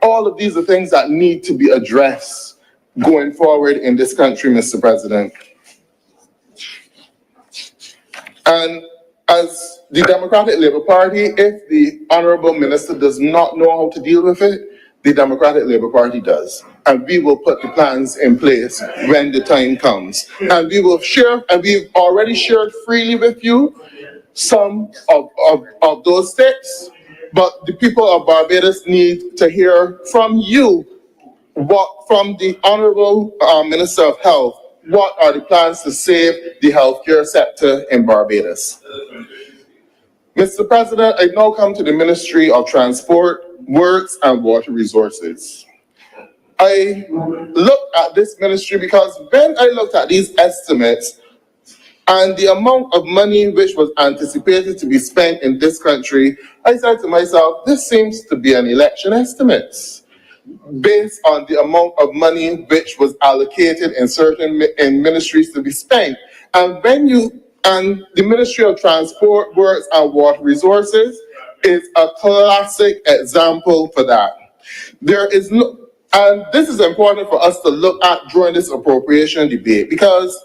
All of these are things that need to be addressed going forward in this country, Mr. President. And as the Democratic Labour Party, if the Honourable Minister does not know how to deal with it, the Democratic Labour Party does. And we will put the plans in place when the time comes. And we will share, and we've already shared freely with you some of those steps, but the people of Barbados need to hear from you, from the Honourable Minister of Health, what are the plans to save the healthcare sector in Barbados? Mr. President, I now come to the Ministry of Transport, Works and Water Resources. I looked at this ministry because when I looked at these estimates and the amount of money which was anticipated to be spent in this country, I said to myself, this seems to be an election estimate based on the amount of money which was allocated in certain ministries to be spent. And the Ministry of Transport, Works and Water Resources is a classic example for that. And this is important for us to look at during this appropriation debate, because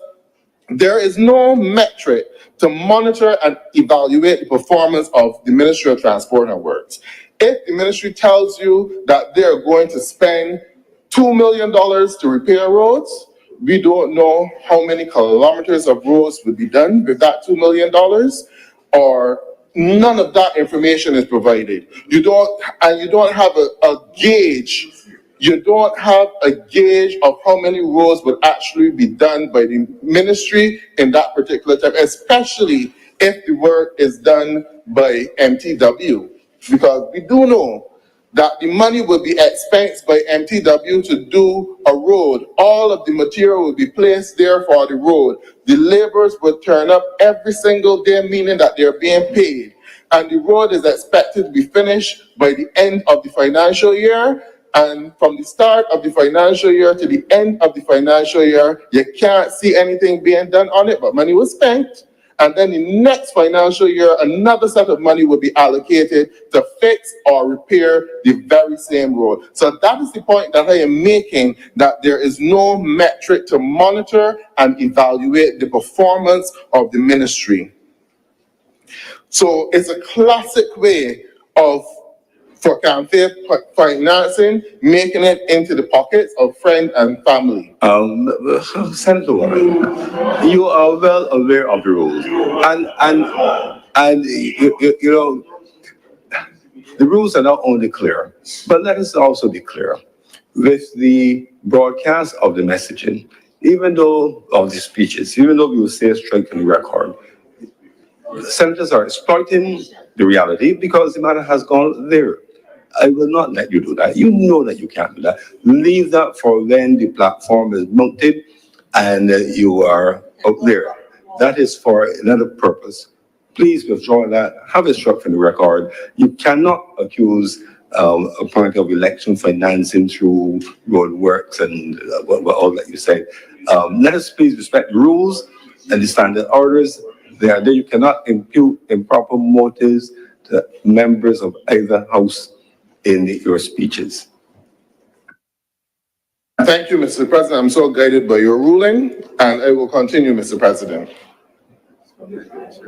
there is no metric to monitor and evaluate the performance of the Ministry of Transport and Works. If the ministry tells you that they're going to spend $2 million to repair roads, we don't know how many kilometers of roads would be done with that $2 million, or none of that information is provided. You don't have a gauge. You don't have a gauge of how many roads would actually be done by the ministry in that particular time, especially if the work is done by MTW. Because we do know that the money will be expensed by MTW to do a road. All of the material will be placed there for the road. The laborers will turn up every single day, meaning that they're being paid. And the road is expected to be finished by the end of the financial year. And from the start of the financial year to the end of the financial year, you can't see anything being done on it, but money was spent. And then the next financial year, another set of money will be allocated to fix or repair the very same road. So that is the point that I am making, that there is no metric to monitor and evaluate the performance of the ministry. So it's a classic way for campaign financing, making it into the pockets of friends and family. Senator Worrell, you are well aware of the rules, and you know, the rules are not only clear, but let us also be clear with the broadcast of the messaging, even though of the speeches, even though we will say strike on the record, senators are exploiting the reality because the matter has gone there. I will not let you do that. You know that you can't do that. Leave that for when the platform is mounted and you are up there. That is for another purpose. Please withdraw that. Have it struck from the record. You cannot accuse a point of election financing through road works and all that you said. Let us please respect the rules and the standard orders. There, you cannot impute improper motives to members of either house in your speeches. Thank you, Mr. President. I'm so guided by your ruling, and I will continue, Mr. President.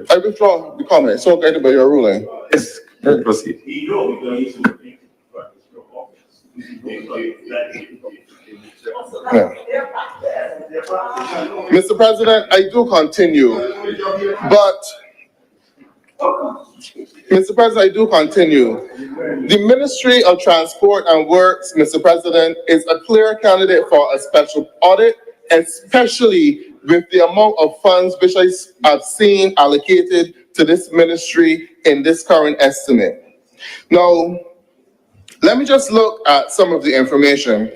I withdraw the comment. So guided by your ruling. Yes, proceed. Yeah. Mr. President, I do continue, but Mr. President, I do continue. The Ministry of Transport and Works, Mr. President, is a clear candidate for a special audit, especially with the amount of funds which I have seen allocated to this ministry in this current estimate. Now, let me just look at some of the information.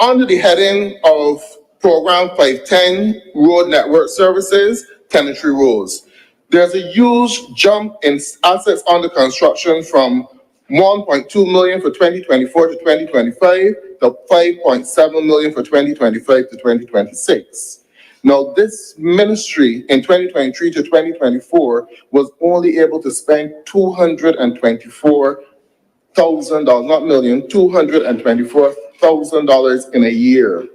Under the heading of Program 510, Road Network Services, Tenantry Roads, there's a huge jump in assets under construction from 1.2 million for 2024 to 2025 to 5.7 million for 2025 to 2026. Now, this ministry in 2023 to 2024 was only able to spend $224,000, not million, $224,000 in a year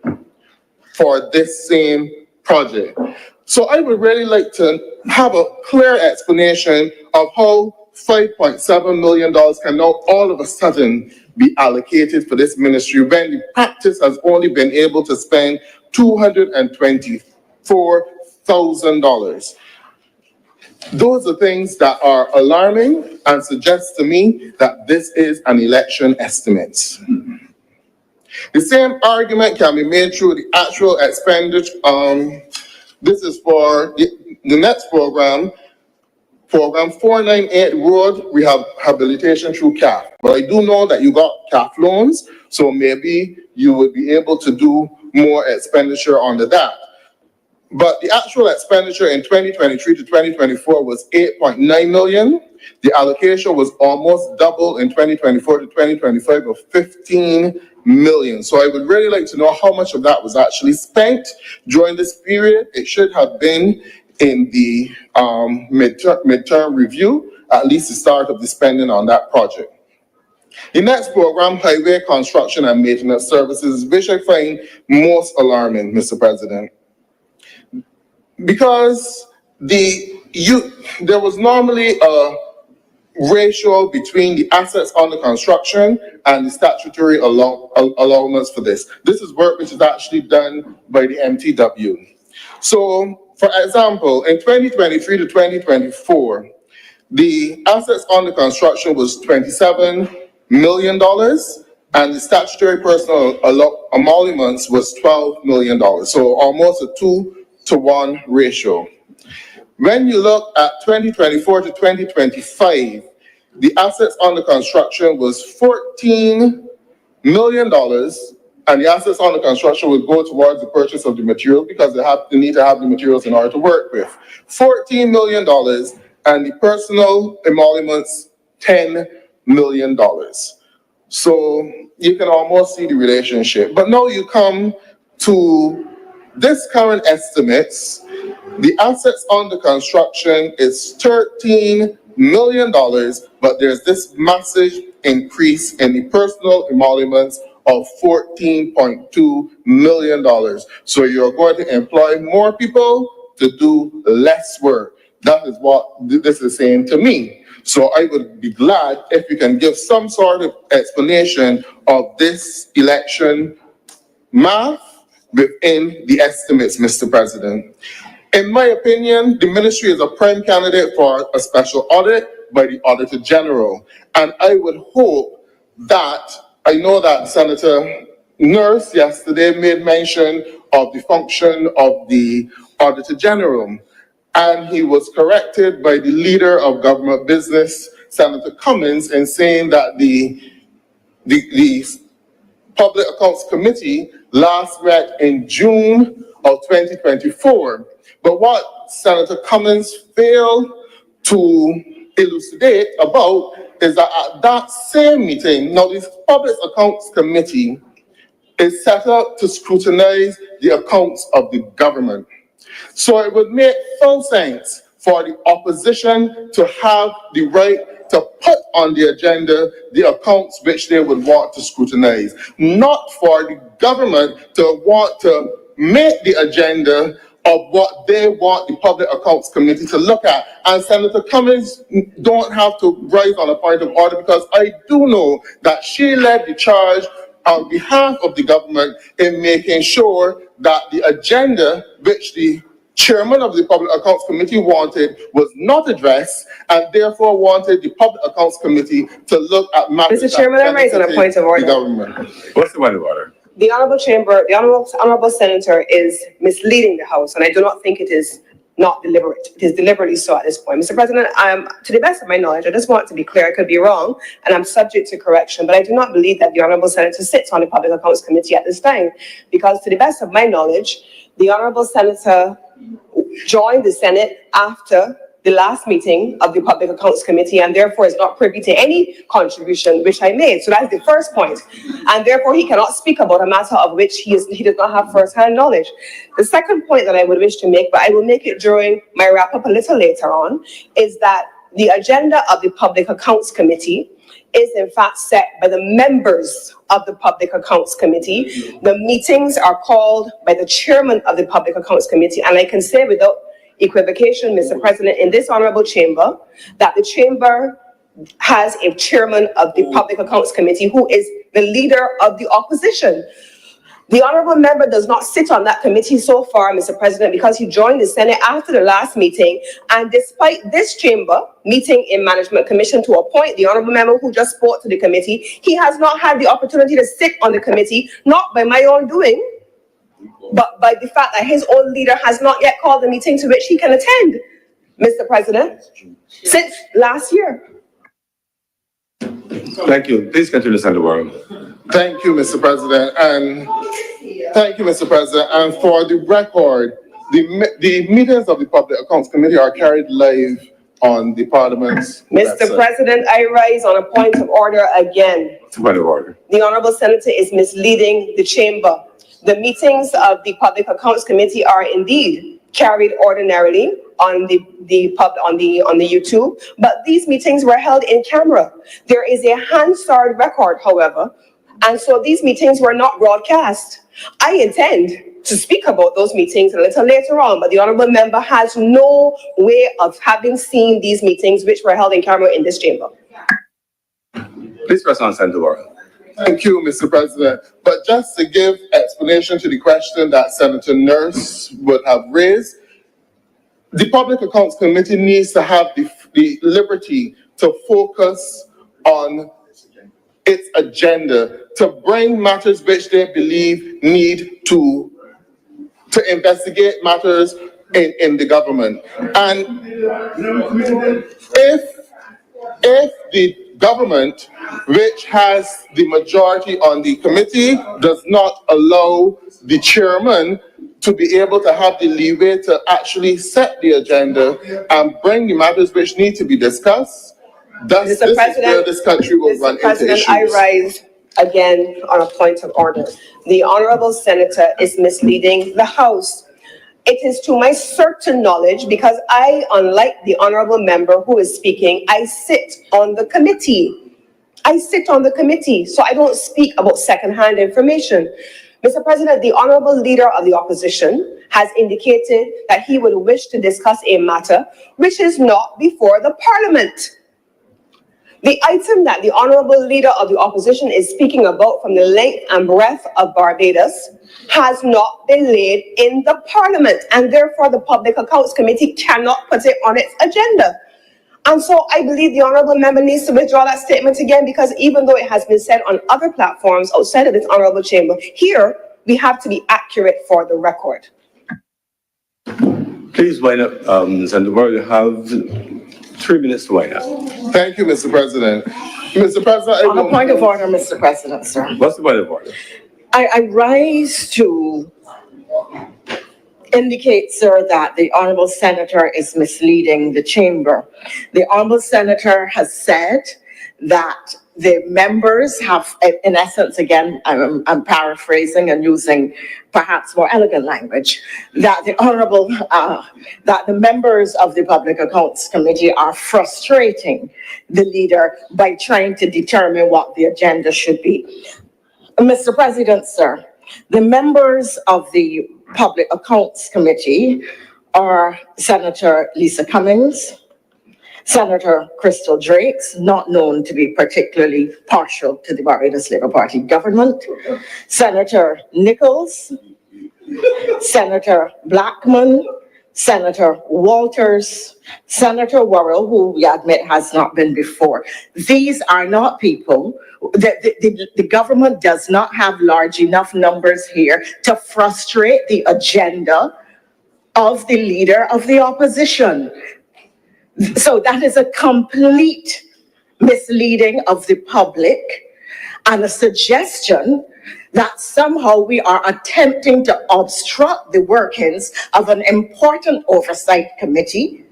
for this same project. So I would really like to have a clear explanation of how $5.7 million can now all of a sudden be allocated for this ministry when the practice has only been able to spend $224,000. Those are things that are alarming and suggest to me that this is an election estimate. The same argument can be made through the actual expenditure. This is for the next program, Program 498 Road Rehabilitation through CAF. But I do know that you got CAF loans, so maybe you would be able to do more expenditure under that. But the actual expenditure in 2023 to 2024 was 8.9 million. The allocation was almost double in 2024 to 2025 of 15 million. So I would really like to know how much of that was actually spent during this period. It should have been in the midterm review, at least the start of the spending on that project. The next program, Highway Construction and Maintenance Services, which I find most alarming, Mr. President. Because there was normally a ratio between the assets under construction and the statutory allowance for this. This is work which is actually done by the MTW. So, for example, in 2023 to 2024, the assets under construction was $27 million, and the statutory personal emoluments was $12 million. So almost a 2-to-1 ratio. When you look at 2024 to 2025, the assets under construction was $14 million, and the assets under construction would go towards the purchase of the materials because they need to have the materials in order to work with. $14 million, and the personal emoluments, $10 million. So you can almost see the relationship. But now you come to this current estimates, the assets under construction is $13 million, but there's this massive increase in the personal emoluments of $14.2 million. So you're going to employ more people to do less work. That is what this is saying to me. So I would be glad if you can give some sort of explanation of this election math within the estimates, Mr. President. In my opinion, the ministry is a prime candidate for a special audit by the Auditor General. And I would hope that, I know that Senator Nurse yesterday made mention of the function of the Auditor General. And he was corrected by the leader of government business, Senator Cummings, in saying that the Public Accounts Committee last met in June of 2024. But what Senator Cummings failed to elucidate about is that at that same meeting, now this Public Accounts Committee is set up to scrutinize the accounts of the government. So it would make full sense for the opposition to have the right to put on the agenda the accounts which they would want to scrutinize, not for the government to want to make the agenda of what they want the Public Accounts Committee to look at. And Senator Cummings don't have to rise on a point of order, because I do know that she led the charge on behalf of the government in making sure that the agenda which the chairman of the Public Accounts Committee wanted was not addressed, and therefore wanted the Public Accounts Committee to look at matters Mr. Chairman, I'm raising a point of the order. government. What's the point of order? The honorable senator is misleading the House, and I do not think it is not deliberate. It is deliberately so at this point. Mr. President, to the best of my knowledge, I just want to be clear, I could be wrong, and I'm subject to correction, but I do not believe that the honorable senator sits on the Public Accounts Committee at this time, because to the best of my knowledge, the honorable senator joined the Senate after the last meeting of the Public Accounts Committee, and therefore is not privy to any contribution which I made. So that's the first point. And therefore he cannot speak about a matter of which he does not have first-hand knowledge. The second point that I would wish to make, but I will make it during my wrap-up a little later on, is that the agenda of the Public Accounts Committee is in fact set by the members of the Public Accounts Committee. The meetings are called by the chairman of the Public Accounts Committee, and I can say without equivocation, Mr. President, in this honorable chamber, that the chamber has a chairman of the Public Accounts Committee who is the leader of the opposition. The honorable member does not sit on that committee so far, Mr. President, because he joined the Senate after the last meeting. And despite this chamber meeting in Management Commission to appoint the honorable member who just spoke to the committee, he has not had the opportunity to sit on the committee, not by my own doing, but by the fact that his own leader has not yet called the meeting to which he can attend, Mr. President, since last year. Thank you. Please continue, Senator Worrell. Thank you, Mr. President, and thank you, Mr. President. And for the record, the meetings of the Public Accounts Committee are carried live on the Parliament's Mr. website. President, I rise on a point of order again. What's the point of order? The honorable senator is misleading the chamber. The meetings of the Public Accounts Committee are indeed carried ordinarily on the YouTube, but these meetings were held in camera. There is a Hansard record, however, and so these meetings were not broadcast. I intend to speak about those meetings a little later on, but the honorable member has no way of having seen these meetings which were held in camera in this chamber. Please press on, Senator Worrell. Thank you, Mr. President. But just to give explanation to the question that Senator Nurse would have raised, the Public Accounts Committee needs to have the liberty to focus on its agenda, to bring matters which they believe need to investigate matters in the government. And if the government, which has the majority on the committee, does not allow the chairman to be able to have the leeway to actually set the agenda and bring the matters which need to be discussed, this is where this country will run into issues. Mr. President, I rise again on a point of order. The honorable senator is misleading the House. It is to my certain knowledge, because I, unlike the honorable member who is speaking, I sit on the committee. I sit on the committee, so I don't speak about secondhand information. Mr. President, the honorable leader of the opposition has indicated that he would wish to discuss a matter which is not before the Parliament. The item that the honorable leader of the opposition is speaking about from the length and breadth of Barbados has not been laid in the Parliament, and therefore the Public Accounts Committee cannot put it on its agenda. And so I believe the honorable member needs to withdraw that statement again, because even though it has been said on other platforms outside of this honorable chamber, here we have to be accurate for the record. Please wind up, Senator Worrell. You have 3 minutes to wind up. Thank you, Mr. President. Mr. President, On a point of order, Mr. President, sir. What's the point of order? I rise to indicate, sir, that the honorable senator is misleading the chamber. The honorable senator has said that the members have, in essence, again, I'm paraphrasing and using perhaps more elegant language, that that the members of the Public Accounts Committee are frustrating the leader by trying to determine what the agenda should be. Mr. President, sir, the members of the Public Accounts Committee are Senator Lisa Cummings, Senator Crystal Drakes, not known to be particularly partial to the Barbados Labour Party government, Senator Nichols, Senator Blackman, Senator Walters, Senator Worrell, who we admit has not been before. These are not people, the government does not have large enough numbers here to frustrate the agenda of the leader of the opposition. So that is a complete misleading of the public and a suggestion that somehow we are attempting to obstruct the workings of an important oversight committee,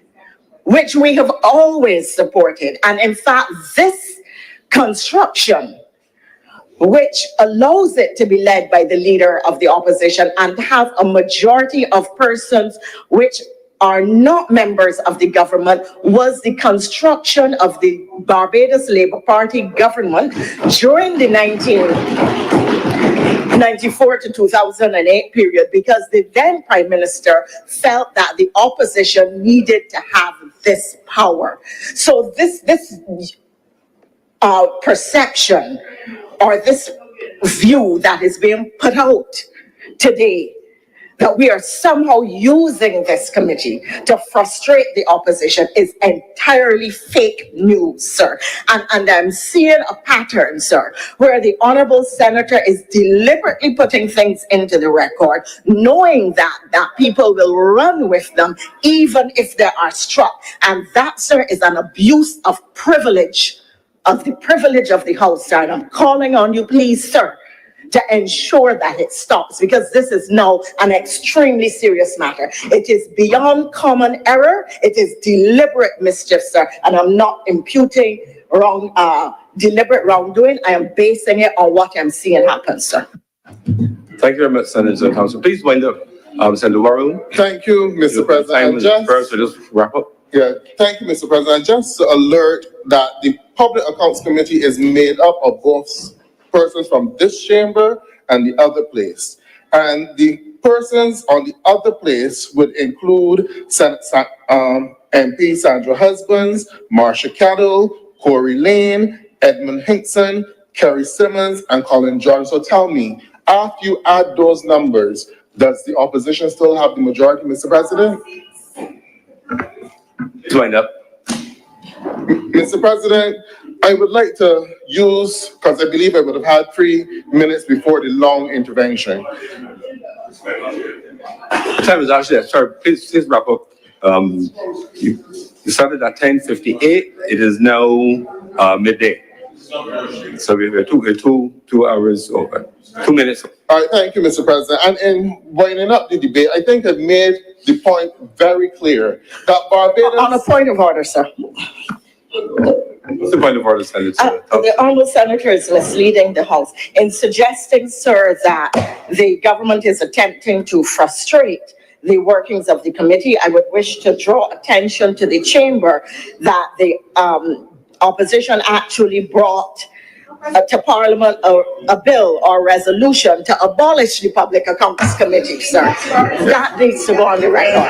which we have always supported. And in fact, this construction, which allows it to be led by the leader of the opposition and have a majority of persons which are not members of the government, was the construction of the Barbados Labour Party government during the 1994 to 2008 period, because the then Prime Minister felt that the opposition needed to have this power. So this perception or this view that is being put out today, that we are somehow using this committee to frustrate the opposition, is entirely fake news, sir. And I'm seeing a pattern, sir, where the honorable senator is deliberately putting things into the record, knowing that people will run with them even if they are struck. And that, sir, is an abuse of privilege, of the privilege of the House, sir. And I'm calling on you, please, sir, to ensure that it stops, because this is now an extremely serious matter. It is beyond common error. It is deliberate mischief, sir, and I'm not imputing deliberate wrongdoing. I am basing it on what I'm seeing happen, sir. Thank you very much, Senator Thompson. Please wind up, Senator Worrell. Thank you, Mr. President. First, so just wrap up. Yeah, thank you, Mr. President. Just to alert that the Public Accounts Committee is made up of both persons from this chamber and the other place. And the persons on the other place would include MP Sandra Husbands, Marsha Cadell, Corey Lane, Edmund Hinkson, Kerry Simmons, and Colin John. So tell me, after you add those numbers, does the opposition still have the majority, Mr. President? Wind up. Mr. President, I would like to use, because I believe I would have had 3 minutes before the long intervention. Time is actually, sorry, please wrap up. You started at 10:58. It is now midday. So we have two hours over. 2 minutes. All right, thank you, Mr. President. And in winding up the debate, I think I've made the point very clear that Barbados... On a point of order, sir. What's the point of order, Senator? The honourable senator is misleading the House in suggesting, sir, that the government is attempting to frustrate the workings of the committee. I would wish to draw attention to the chamber that the opposition actually brought to Parliament a bill or resolution to abolish the Public Accounts Committee, sir. That needs to go on the record.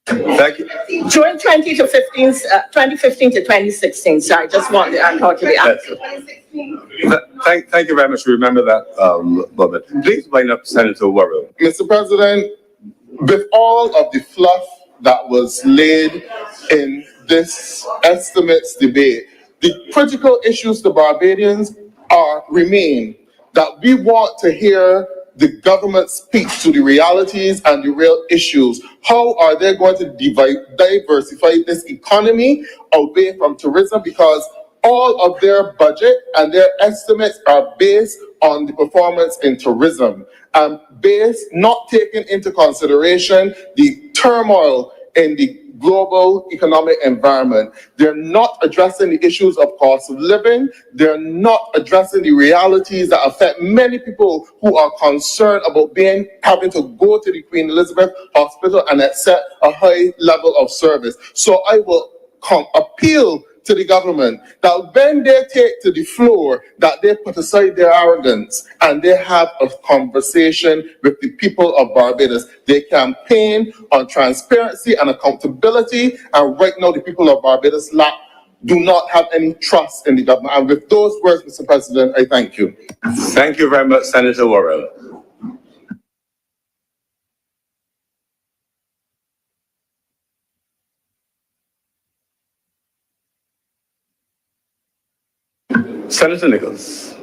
Thank you. During 2015 to 2016, sir, I just want the record to be accurate. Thank you very much. Remember that moment. Please wind up Senator Worrell. Mr. President, with all of the fluff that was laid in this estimates debate, the critical issues to Barbadians remain that we want to hear the government speak to the realities and the real issues. How are they going to diversify this economy away from tourism? Because all of their budget and their estimates are based on the performance in tourism, and not taking into consideration the turmoil in the global economic environment. They're not addressing the issues of cost of living. They're not addressing the realities that affect many people who are concerned about having to go to the Queen Elizabeth Hospital and accept a high level of service. So I will appeal to the government that when they take to the floor, that they put aside their arrogance and they have a conversation with the people of Barbados. They campaign on transparency and accountability, and right now the people of Barbados do not have any trust in the government. And with those words, Mr. President, I thank you. Thank you very much, Senator Worrell. Senator Nichols.